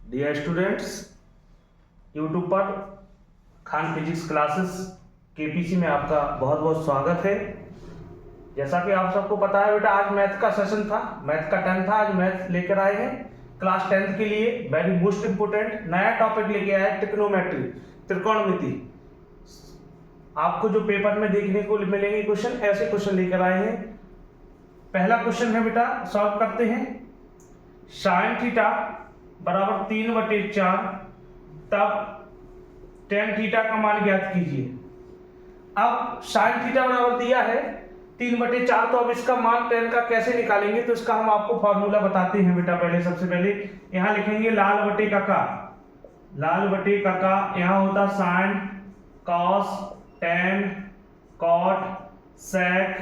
Dear students, YouTube पर Khan physics classes KPC में आपका बहुत बहुत स्वागत है। जैसा कि आप सबको पता है बेटा, आज मैथ का सेशन था, मैथ का टर्न था। आज मैथ लेकर आए हैं क्लास 10th के लिए वेरी मोस्ट इंपोर्टेंट नया टॉपिक लेके आए, ट्रिग्नोमेट्री, त्रिकोणमिति। आपको जो पेपर में देखने को मिलेंगे क्वेश्चन, ऐसे क्वेश्चन लेकर आए हैं। पहला क्वेश्चन है बेटा, सॉल्व करते हैं। साइन थीटा बराबर 3/4, तब टेन थीटा का मान ज्ञात कीजिए। अब साइन थीटा बराबर दिया है 3/4, तो अब इसका मान टेन का कैसे निकालेंगे, तो इसका हम आपको फॉर्मूला बताते हैं बेटा। सबसे पहले यहाँ लिखेंगे लाल बटे का यहाँ होता साइन, कॉस, टेन, कॉट, सेक,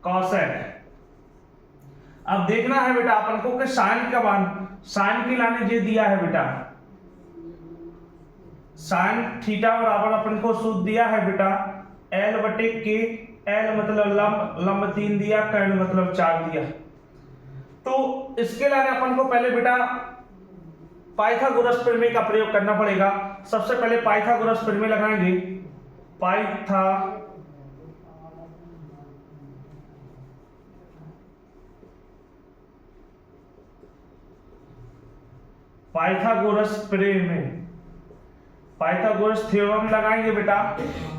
कॉसेक। अब देखना है बेटा अपन को कि साइन का मान, साइन के लाने जे दिया है बेटा, साइन थीटा बराबर अपन को सूत्र दिया है बेटा L/K। L मतलब लंब 3 दिया, कर्ण मतलब 4 दिया। तो इसके लाने अपन को पहले बेटा पाइथागोरस प्रमेय का प्रयोग करना पड़ेगा। सबसे पहले पाइथागोरस प्रमेय लगाएंगे। पाइथागोरस थ्योरम लगाएंगे बेटा।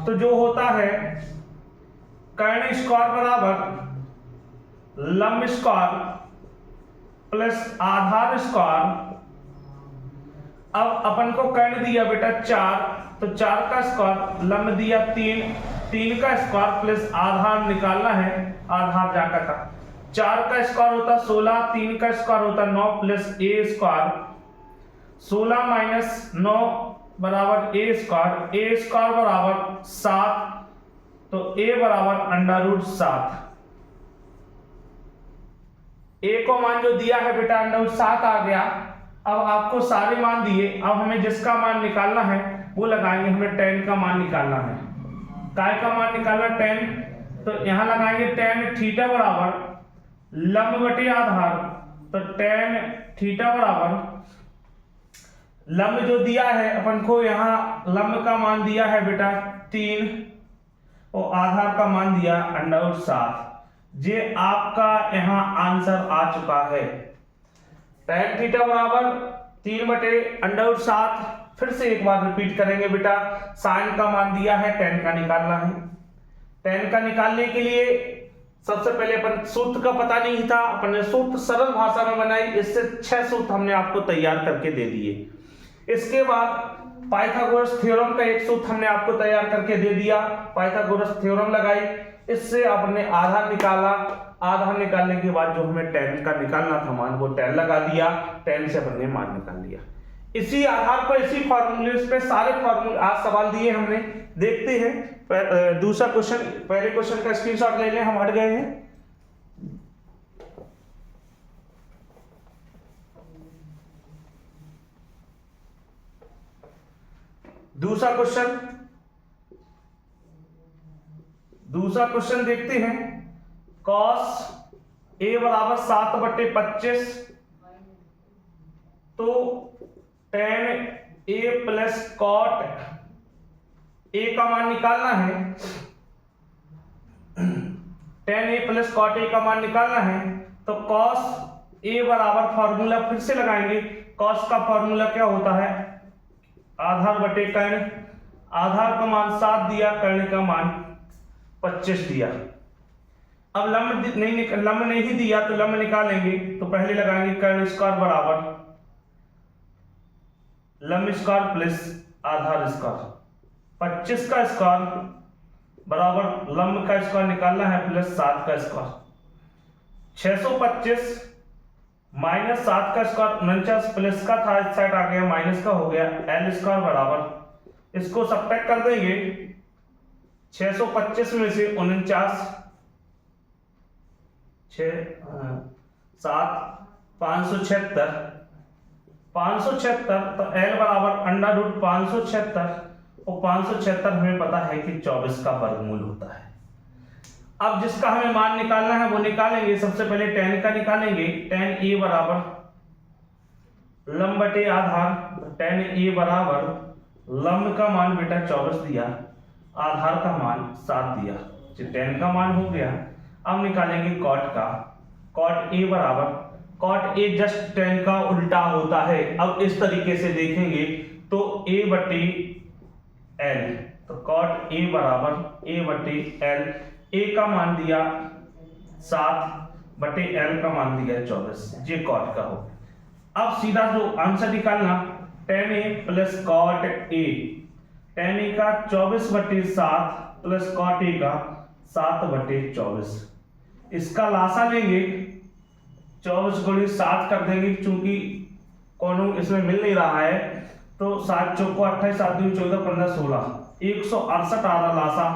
तो जो होता है कर्ण स्क्वायर बराबर लंब स्क्वायर प्लस आधार स्क्वायर। अब अपन को कर्ण दिया बेटा 4, तो 4 का स्क्वायर, लंब दिया 3 का स्क्वायर प्लस आधार निकालना है, आधार जाकर था। 4 का स्क्वायर होता 16, 3 का स्क्वायर होता 9 प्लस a स्क्वायर। 16 माइनस 9 बराबर a स्क्वायर बराबर 7, तो a बराबर √7। a को मान जो दिया है बेटा √7 आ गया। अब आपको सारे मान दिए, अब हमें जिसका मान निकालना है वो लगाएंगे। हमें tan का मान निकालना है। काय का मान निकालना, tan। तो यहां लगाएंगे tan थीटा बराबर लंब बटे आधार, तो tan थीटा बराबर लंब जो दिया है अपन को, यहां लंब का मान दिया है बेटा 3 और आधार का मान दिया √7। ये आपका यहां आंसर आ चुका है। tan थीटा बराबर 3/√7। फिर से एक बार रिपीट करेंगे बेटा, साइन का मान दिया है, tan का निकालना है। tan का निकालने के लिए सबसे पहले अपन सूत्र का पता नहीं था, अपन ने सूत्र सरल भाषा में बनाई। इससे 6 सूत्र हमने आपको तैयार करके दे दिए। इसके बाद पाइथागोरस थ्योरम का एक सूत्र हमने आपको तैयार करके दे दिया। पाइथागोरस थ्योरम लगाई, इससे आपने आधार निकाला। आधार निकालने के बाद जो हमें tan का निकालना था मान, वो tan लगा दिया। tan से हमने मान निकाल लिया। इसी आधार पर, इसी फॉर्मूले पे सारे फॉर्मूले आज सवाल दिए हमने। देखते हैं दूसरा क्वेश्चन। पहले क्वेश्चन का स्क्रीनशॉट ले लें, हम हट गए हैं। दूसरा क्वेश्चन देखते हैं। cos a बराबर 7/25, तो tan a plus cot a का मान निकालना है। tan a plus cot a का मान निकालना है, तो cos a बराबर फॉर्मूला फिर से लगाएंगे। cos का फॉर्मूला क्या होता है, आधार बटे कर्ण। आधार का मान 7 दिया, कर्ण का मान 25 दिया। अब लंब नहीं दिया, तो लंब निकालेंगे। तो पहले लगाएंगे कर्ण स्क्वायर बराबर लंब स्क्वायर प्लस आधार स्क्वायर। 25 का स्क्वायर बराबर लंब का स्क्वायर निकालना है प्लस 7 का स्क्वायर। 625 माइनस 7 का स्क्वायर 49, प्लस का था इस साइड आ गया, माइनस का हो गया। L स्क्वायर बराबर, इसको सब्ट्रैक्ट कर देंगे। 625 में से 49, 7 576, तो L बराबर √576, और 576 हमें पता है कि 24 का वर्गमूल होता है। अब जिसका हमें मान निकालना है वो निकालेंगे। सबसे पहले tan का निकालेंगे। tan a बराबर लंब बटे आधार, tan a बराबर लंब का मान बेटा 24 दिया, आधार का मान 7 दिया, जो tan का मान हो गया। अब निकालेंगे cot का, cot a बराबर, cot a जस्ट tan का उल्टा होता है। अब इस तरीके से देखेंगे तो a बटे l, तो cot a बराबर a बटे l, a का मान दिया 7 बटे l का मान दिया 24, ये cot का हो। अब सीधा जो आंसर निकालना, tan a plus cot a, tan a का 24 बटे 7 प्लस cot a का 7 बटे 24, इसका लासा लेंगे, 24 गुणे 7 कर देंगे, चूंकि कोनों इसमें मिल नहीं रहा है तो 7 चौको 28, 7 दूनी 14, 15, 16, 168 आ रहा लासा।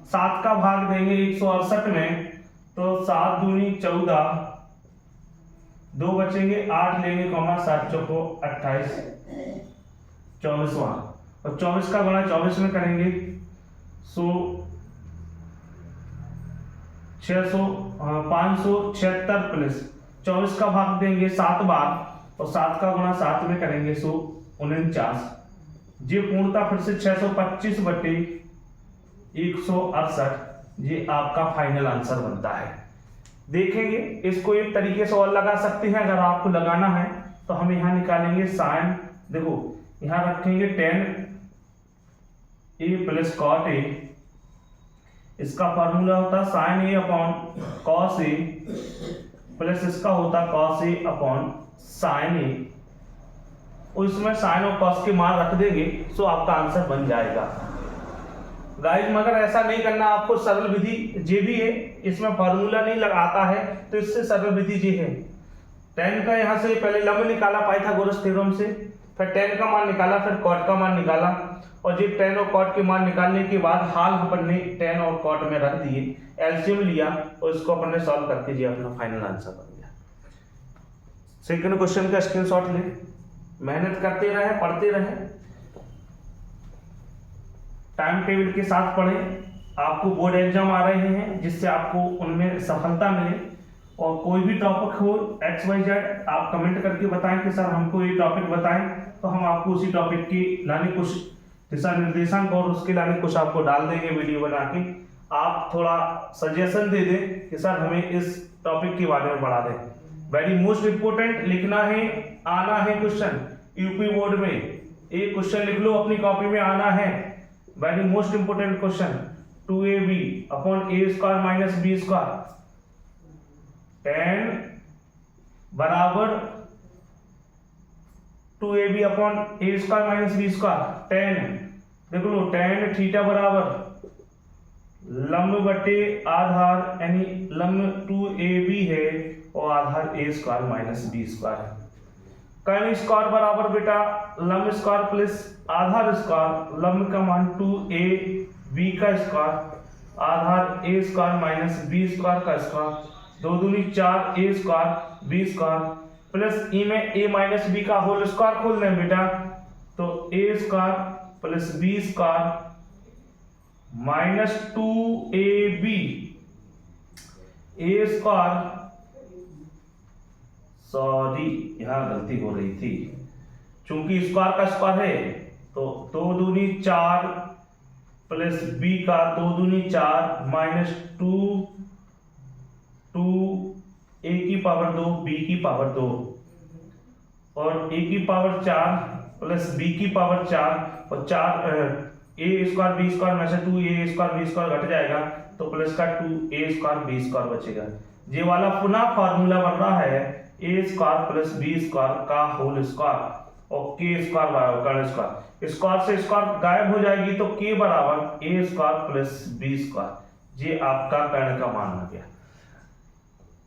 7 का भाग देंगे 168 में, तो 7 दूनी 14, 2 बचेंगे, 8 लेंगे कॉमा, 7 चौको 28, 24वां, और 24 का गुणा 24 में करेंगे, 576 प्लस 24 का भाग देंगे 7 बार, और 7 का गुणा 7 में करेंगे 149, ये पूर्णता फिर से 625 बटे 168, ये आपका फाइनल आंसर बनता है। देखेंगे इसको एक तरीके से और लगा सकते हैं, अगर आपको लगाना है तो हम यहां निकालेंगे साइन, देखो यहां रखेंगे tan a plus cot a, इसका फॉर्मूला होता sine a upon cos a plus इसका होता cos a upon sine a, उसमें साइन और cos के मान रख देंगे तो आपका आंसर बन जाएगा। गाइस मगर ऐसा नहीं करना, आपको सरल विधि जे भी है, इसमें फार्मूला नहीं लगाता है तो इससे सरल विधि जे है, tan का यहाँ से पहले लंब निकाला पाइथागोरस थ्योरम से, फिर tan का मान निकाला, फिर cot का मान निकाला, और ये tan और cot के मान निकालने के बाद हाल अपन ने tan और cot में रख दिए, एलसीएम लिया और इसको अपन ने सॉल्व करके ये अपना फाइनल आंसर बन गया। सेकंड क्वेश्चन का स्क्रीनशॉट ले, मेहनत करते रहे, पढ़ते रहे, टाइम टेबल के साथ पढ़ें। आपको बोर्ड एग्जाम आ रहे हैं जिससे आपको उनमें सफलता मिले, और कोई भी टॉपिक हो XYZ आप कमेंट करके बताएं कि सर हमको ये टॉपिक बताएं, तो हम आपको उसी टॉपिक की लाने कुछ दिशा निर्देशांक और उसके लाने कुछ आपको डाल देंगे वीडियो बना के। आप थोड़ा सजेशन दे दें कि सर हमें इस टॉपिक के बारे में बढ़ा दें। वेरी मोस्ट इंपोर्टेंट लिखना है, आना है क्वेश्चन यूपी बोर्ड में, एक क्वेश्चन लिख लो अपनी कॉपी में, आना है very most important question, 2ab upon a square minus b square, tan बराबर 2ab upon a square minus b square, tan देख लो, tan थीटा बराबर लंब बटे आधार, यानी लंब 2ab है और आधार a square minus b square है। कर्ण स्क्वायर बराबर बेटा लंब स्क्वायर प्लस आधार स्क्वायर, लंब का मान 2ab का स्क्वायर, आधार a square minus b square का स्क्वायर, 2 दूनी 4 a square b square plus ई में a माइनस b का होल स्क्वायर खोल दें बेटा, तो a square plus b square minus 2ab, a square, sorry यहां गलती हो रही थी, चूंकि स्क्वायर का स्क्वायर है तो 2 दूनी 4 प्लस b का 2 दूनी 4 माइनस 2 a की पावर 2 b की पावर 2, और a की पावर 4 प्लस b की पावर 4, और 4 a स्क्वायर b स्क्वायर में से 2a स्क्वायर b स्क्वायर घट जाएगा तो प्लस का 2a स्क्वायर b स्क्वायर बचेगा। ये वाला पुनः फार्मूला बन रहा है a square plus b square का होल स्क्वायर और k स्क्वायर बराबर कर्ण स्क्वायर, स्क्वायर से स्क्वायर गायब हो जाएगी तो k बराबर a square plus b square, ये आपका कर्ण का मान आ गया।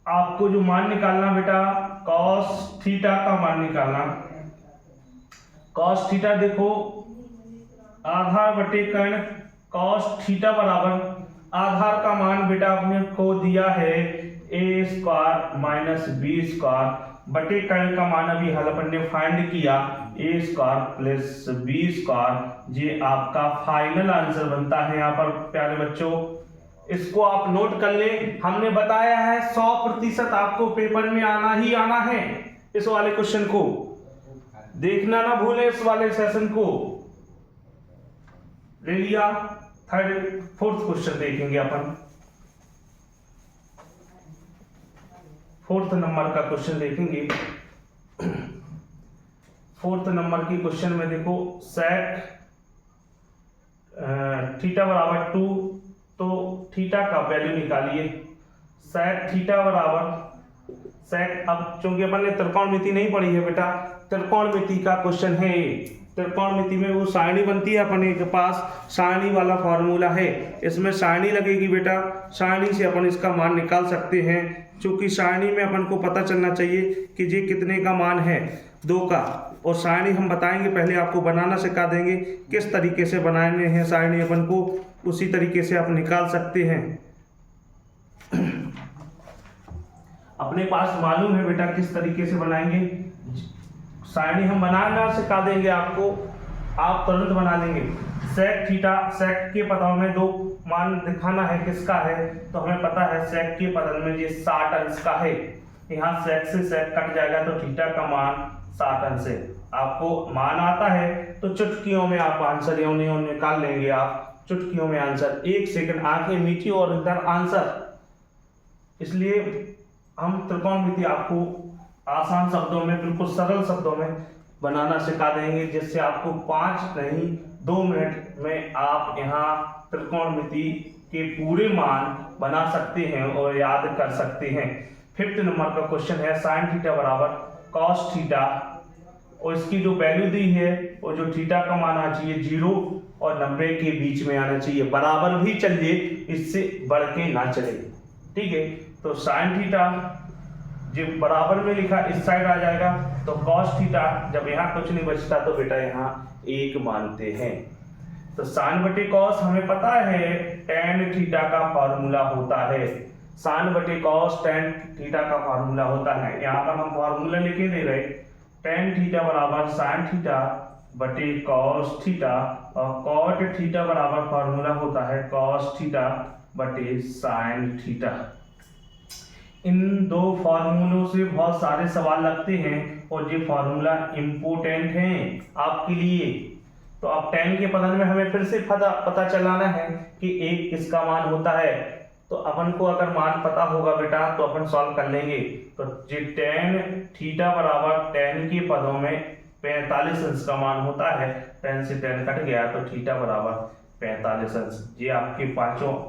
आपको जो मान निकालना बेटा cos थीटा का मान निकालना, cos थीटा देखो आधार बटे कर्ण, cos थीटा बराबर आधार का मान बेटा आपने को दिया है a square minus b square बटे कर्ण का मान अभी हल अपन ने फाइंड किया a square plus b square, ये आपका फाइनल आंसर बनता है। यहाँ पर प्यारे बच्चों इसको आप नोट कर ले, हमने बताया है 100% आपको पेपर में आना ही आना है इस वाले क्वेश्चन को। देखना ना भूलें इस वाले सेशन को। ले लिया। थर्ड फोर्थ क्वेश्चन देखेंगे अपन। फोर्थ नंबर का क्वेश्चन देखेंगे। फोर्थ नंबर की क्वेश्चन में देखो, सेक थीटा बराबर 2, तो थीटा का वैल्यू निकालिए। सेक थीटा बराबर सेक, अब चूंकि अपन ने त्रिकोणमिति नहीं पढ़ी है बेटा, त्रिकोणमिति का क्वेश्चन है ये। त्रिकोणमिति में वो सारणी बनती है अपने के पास, सारणी वाला फॉर्मूला है, इसमें सारणी लगेगी बेटा, सारणी से अपन इसका मान निकाल सकते हैं। चूंकि सारणी में अपन को पता चलना चाहिए कि ये कितने का मान है, 2 का, और सारणी हम बताएंगे, पहले आपको बनाना सिखा देंगे किस तरीके से बनाने हैं सारणी अपन को, उसी तरीके से आप निकाल सकते हैं। अपने पास मालूम है बेटा किस तरीके से बनाएंगे, सारणी हम बनाना सिखा देंगे आपको, आप तुरंत बना लेंगे। सेक थीटा, सेक के पदों में 2 मान दिखाना है किसका है, तो हमें पता है सेक के पदों में ये 60 अंश का है, यहाँ सेक से सेक कट जाएगा तो थीटा का मान 60 अंश है। आपको मान आता है तो चुटकियों में आप आंसर यूं निकाल लेंगे, आप चुटकियों में आंसर, 1 सेकंड आंखें मीठी और इधर आंसर। इसलिए हम त्रिकोणमिति आपको आसान शब्दों में, बिल्कुल सरल शब्दों में बनाना सिखा देंगे, जिससे आपको 5 नहीं 2 मिनट में आप यहाँ त्रिकोणमिति के पूरे मान बना सकते हैं और याद कर सकते हैं। 5th नंबर का क्वेश्चन है, साइन थीटा बराबर कॉस थीटा, और इसकी जो वैल्यू दी है और जो थीटा का मान आना चाहिए 0 और 90 के बीच में आना चाहिए, बराबर भी चलिए, इससे बढ़ के ना चले। ठीक है, तो साइन थीटा जो बराबर में लिखा इस साइड आ जाएगा, तो कॉस थीटा, जब यहाँ कुछ नहीं बचता तो बेटा यहाँ 1 मानते हैं। तो साइन बटे कॉस हमें पता है टेन थीटा का फॉर्मूला होता है, साइन बटे कॉस टेन थीटा का फॉर्मूला होता है। यहाँ पर हम फॉर्मूला लिखे दे रहे, टेन थीटा बराबर साइन थीटा बटे कॉस थीटा, और कॉट थीटा बराबर फॉर्मूला होता है कॉस थीटा बटे साइन थीटा। इन 2 फार्मूलों से बहुत सारे सवाल लगते हैं और ये फार्मूला इम्पोर्टेंट हैं आपके लिए। तो अब टेन के पदन में हमें फिर से पता चलाना है कि 1 किसका मान होता है, तो अपन को अगर मान पता होगा बेटा तो अपन सॉल्व कर लेंगे। तो ये टेन थीटा बराबर टेन के पदों में 45 अंश का मान होता है, टेन से टेन कट गया तो थीटा बराबर 45 अंश। ये आपके 5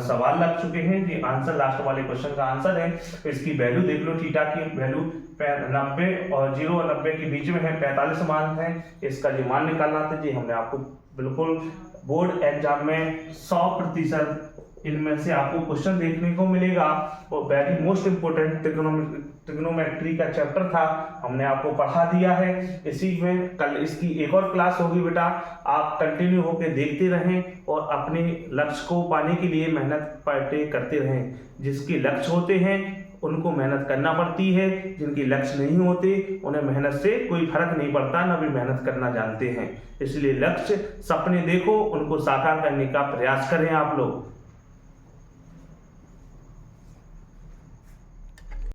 सवाल लग चुके हैं, ये आंसर लास्ट वाले क्वेश्चन का आंसर है। तो इसकी वैल्यू देख लो, थीटा की वैल्यू 90 और 0 और 90 के बीच में है, 45 मान है, इसका जो मान निकालना था जी हमने आपको बिल्कुल बोर्ड एग्जाम में 100% इनमें से आपको क्वेश्चन देखने को मिलेगा। और वेरी मोस्ट इंपोर्टेंट ट्रिग्नोमेट्री का चैप्टर था, हमने आपको पढ़ा दिया है। इसी में कल इसकी एक और क्लास होगी बेटा, आप कंटिन्यू होकर देखते रहें और अपने लक्ष्य को पाने के लिए मेहनत करते रहें। जिसके लक्ष्य होते हैं उनको मेहनत करना पड़ती है, जिनके लक्ष्य नहीं होते उन्हें मेहनत से कोई फर्क नहीं पड़ता, ना भी मेहनत करना जानते हैं। इसलिए लक्ष्य सपने देखो, उनको साकार करने का प्रयास करें आप लोग।